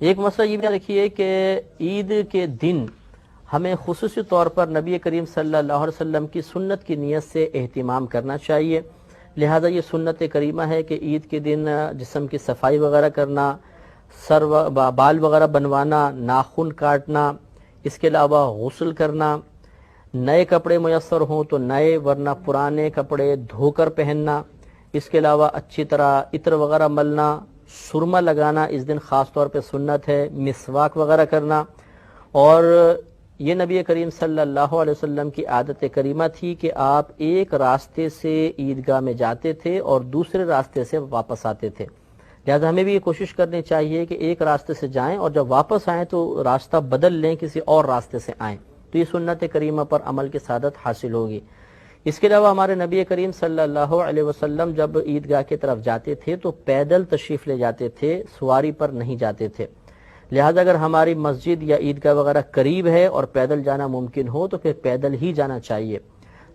ایک مسئلہ یہ بھی رکھیے کہ عید کے دن ہمیں خصوصی طور پر نبی کریم صلی اللہ علیہ وسلم کی سنت کی نیت سے اہتمام کرنا چاہیے. لہذا یہ سنت کریمہ ہے کہ عید کے دن جسم کی صفائی وغیرہ کرنا، سر بال وغیرہ بنوانا، ناخن کاٹنا، اس کے علاوہ غسل کرنا، نئے کپڑے میسر ہوں تو نئے ورنہ پرانے کپڑے دھو کر پہننا، اس کے علاوہ اچھی طرح عطر وغیرہ ملنا، سرما لگانا اس دن خاص طور پہ سنت ہے، مسواک وغیرہ کرنا. اور یہ نبی کریم صلی اللہ علیہ وسلم کی عادت کریمہ تھی کہ آپ ایک راستے سے عیدگاہ میں جاتے تھے اور دوسرے راستے سے واپس آتے تھے. لہذا ہمیں بھی یہ کوشش کرنی چاہیے کہ ایک راستے سے جائیں اور جب واپس آئیں تو راستہ بدل لیں، کسی اور راستے سے آئیں، تو یہ سنت کریمہ پر عمل کی سعادت حاصل ہوگی. اس کے علاوہ ہمارے نبی کریم صلی اللہ علیہ وسلم جب عیدگاہ کی طرف جاتے تھے تو پیدل تشریف لے جاتے تھے، سواری پر نہیں جاتے تھے. لہذا اگر ہماری مسجد یا عیدگاہ وغیرہ قریب ہے اور پیدل جانا ممکن ہو تو پھر پیدل ہی جانا چاہیے.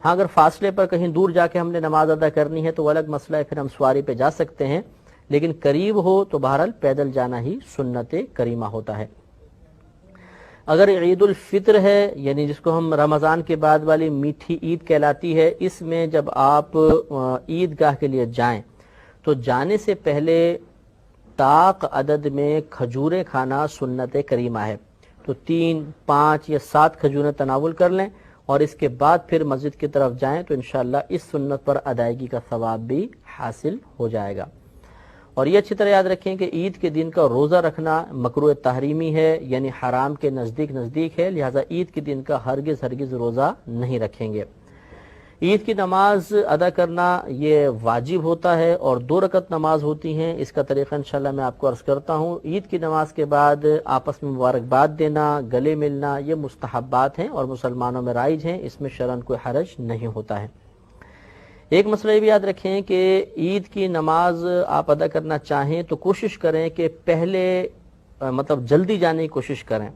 ہاں اگر فاصلے پر کہیں دور جا کے ہم نے نماز ادا کرنی ہے تو وہ الگ مسئلہ ہے، پھر ہم سواری پہ جا سکتے ہیں، لیکن قریب ہو تو بہرحال پیدل جانا ہی سنت کریمہ ہوتا ہے. اگر عید الفطر ہے، یعنی جس کو ہم رمضان کے بعد والی میٹھی عید کہلاتی ہے، اس میں جب آپ عیدگاہ کے لیے جائیں تو جانے سے پہلے طاق عدد میں کھجوریں کھانا سنت کریمہ ہے. تو 3، 5 یا 7 کھجوریں تناول کر لیں اور اس کے بعد پھر مسجد کی طرف جائیں تو انشاءاللہ اس سنت پر ادائیگی کا ثواب بھی حاصل ہو جائے گا. اور یہ اچھی طرح یاد رکھیں کہ عید کے دن کا روزہ رکھنا مکروہ تحریمی ہے، یعنی حرام کے نزدیک ہے. لہذا عید کے دن کا ہرگز روزہ نہیں رکھیں گے. عید کی نماز ادا کرنا یہ واجب ہوتا ہے اور 2 رکعت نماز ہوتی ہیں. اس کا طریقہ انشاءاللہ میں آپ کو عرض کرتا ہوں. عید کی نماز کے بعد آپس میں مبارکباد دینا، گلے ملنا، یہ مستحبات ہیں اور مسلمانوں میں رائج ہیں، اس میں شرعاً کوئی حرج نہیں ہوتا ہے. ایک مسئلہ یہ بھی یاد رکھیں کہ عید کی نماز آپ ادا کرنا چاہیں تو کوشش کریں کہ پہلے جلدی جانے کی کوشش کریں.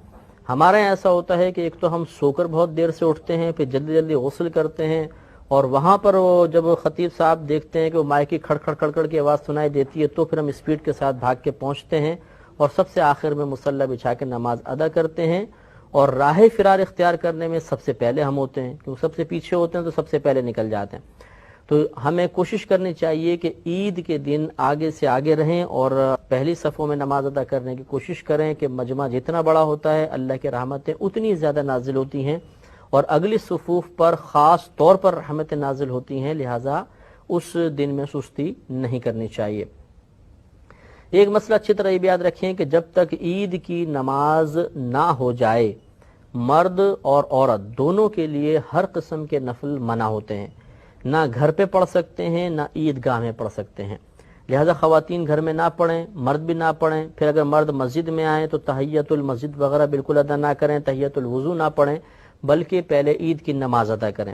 ہمارے یہاں ایسا ہوتا ہے کہ ایک تو ہم سو کر بہت دیر سے اٹھتے ہیں، پھر جلدی غسل کرتے ہیں اور وہاں پر وہ جب خطیب صاحب دیکھتے ہیں کہ وہ مائک کی کھڑ کھڑ کی آواز سنائی دیتی ہے تو پھر ہم اسپیڈ کے ساتھ بھاگ کے پہنچتے ہیں اور سب سے آخر میں مصلی بچھا کے نماز ادا کرتے ہیں. اور راہ فرار اختیار کرنے میں سب سے پہلے ہم ہوتے ہیں، کیونکہ سب سے پیچھے ہوتے ہیں تو سب سے پہلے نکل جاتے ہیں. تو ہمیں کوشش کرنی چاہیے کہ عید کے دن آگے سے آگے رہیں اور پہلی صفوں میں نماز ادا کرنے کی کوشش کریں کہ مجمع جتنا بڑا ہوتا ہے اللہ کی رحمتیں اتنی زیادہ نازل ہوتی ہیں اور اگلی صفوف پر خاص طور پر رحمتیں نازل ہوتی ہیں. لہٰذا اس دن میں سستی نہیں کرنی چاہیے. ایک مسئلہ اچھی طرح یہ بھی یاد رکھیں کہ جب تک عید کی نماز نہ ہو جائے مرد اور عورت دونوں کے لیے ہر قسم کے نفل منع ہوتے ہیں. نہ گھر پہ پڑھ سکتے ہیں نہ عیدگاہ میں پڑھ سکتے ہیں. لہذا خواتین گھر میں نہ پڑھیں، مرد بھی نہ پڑھیں. پھر اگر مرد مسجد میں آئیں تو تحیت المسجد وغیرہ بالکل ادا نہ کریں، تحیت الوضو نہ پڑھیں، بلکہ پہلے عید کی نماز ادا کریں.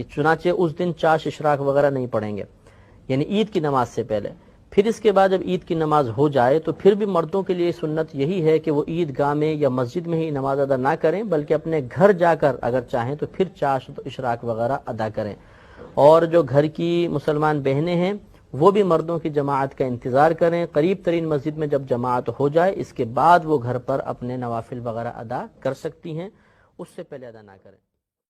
چنانچہ اس دن چاش اشراق وغیرہ نہیں پڑھیں گے، یعنی عید کی نماز سے پہلے. پھر اس کے بعد جب عید کی نماز ہو جائے تو پھر بھی مردوں کے لیے سنت یہی ہے کہ وہ عیدگاہ میں یا مسجد میں ہی نماز ادا نہ کریں، بلکہ اپنے گھر جا کر اگر چاہیں تو پھر چاش اشراق وغیرہ ادا کریں. اور جو گھر کی مسلمان بہنیں ہیں وہ بھی مردوں کی جماعت کا انتظار کریں. قریب ترین مسجد میں جب جماعت ہو جائے اس کے بعد وہ گھر پر اپنے نوافل وغیرہ ادا کر سکتی ہیں، اس سے پہلے ادا نہ کریں.